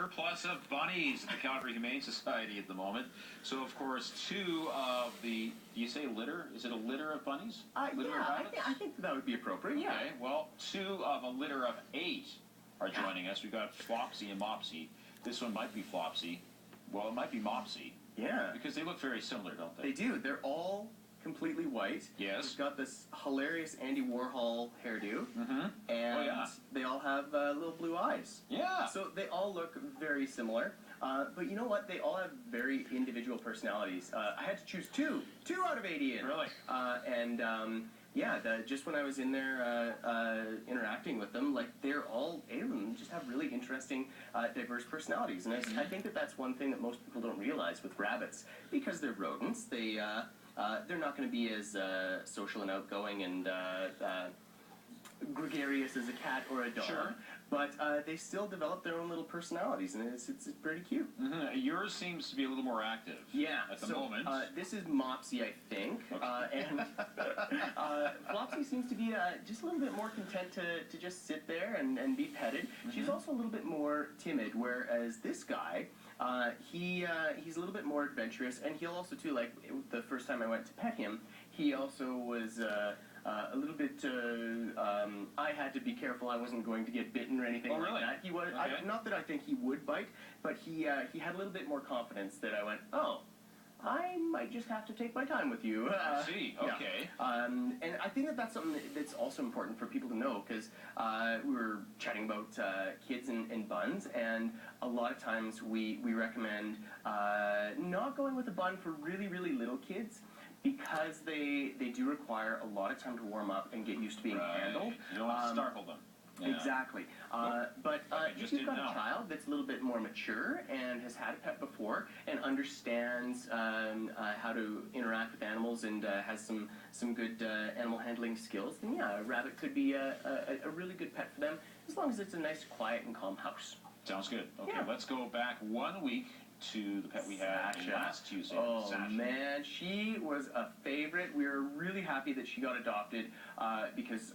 surplus of bunnies at the Calgary Humane Society at the moment. So, of course, two of the, do you say litter? Is it a litter of bunnies? Litter of rabbits? I think that would be appropriate, yeah. Okay, well, two of a litter of 8 are joining us. We've got Flopsy and Mopsy. This one might be Flopsy. Well, it might be Mopsy. Yeah. Because they look very similar, don't they? They do. They're all completely white. Yes. They've got this hilarious Andy Warhol hairdo. Mm-hmm. And they all have little blue eyes. Yeah. So they all look very similar. But you know what? They all have very individual personalities. I had to choose two out of 80. Really? Just when I was in there interacting with them, like they're all, 8 of them just have really interesting, diverse personalities. And I think that that's one thing that most people don't realize with rabbits. Because they're rodents, they're not going to be as social and outgoing and gregarious as a cat or a dog. Sure. But they still develop their own little personalities, and it's pretty cute. Mm-hmm. Yours seems to be a little more active. Yeah. At the moment. This is Mopsy, I think. Okay. And Flopsy seems to be just a little bit more content to just sit there and be petted. Mm-hmm. She's also a little bit more timid, whereas this guy, he's a little bit more adventurous, and he'll also, too, like, the first time I went to pet him, he also was a little bit, I had to be careful I wasn't going to get bitten or anything like that. He was, okay. Not that I think he would bite, but he had a little bit more confidence that I went, oh, I might just have to take my time with you. I see, okay. Yeah. And I think that that's something that's also important for people to know, because we were chatting about kids and buns, and a lot of times we recommend not going with a bun for really, really little kids, because they do require a lot of time to warm up and get used to being handled. You don't want to startle them. Yeah. Exactly. But if you've got a child that's a little bit more mature and has had a pet before and understands how to interact with animals and has some good animal handling skills, then yeah, a rabbit could be a really good pet for them, as long as it's a nice, quiet, and calm house. Sounds good. Okay, yeah. Let's go back 1 week to the pet we had last Tuesday. Oh, Sasha. man, she was a favorite. We were really happy that she got adopted because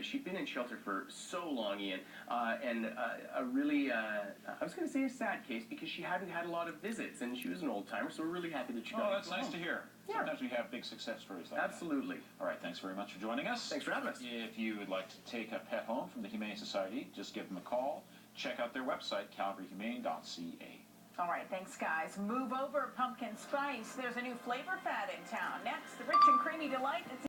she'd been in shelter for so long, Ian, and a really, I was going to say a sad case, because she hadn't had a lot of visits, and she was an old-timer, so we're really happy that she got Oh, that's nice to hear. Yeah. Sometimes we have big success stories like Absolutely. that. All right, thanks very much for joining us. Thanks for having us. If you would like to take a pet home from the Humane Society, just give them a call. Check out their website, calgaryhumane.ca. All right, thanks, guys. Move over pumpkin spice. There's a new flavor fad in town. Next, the rich and creamy delight.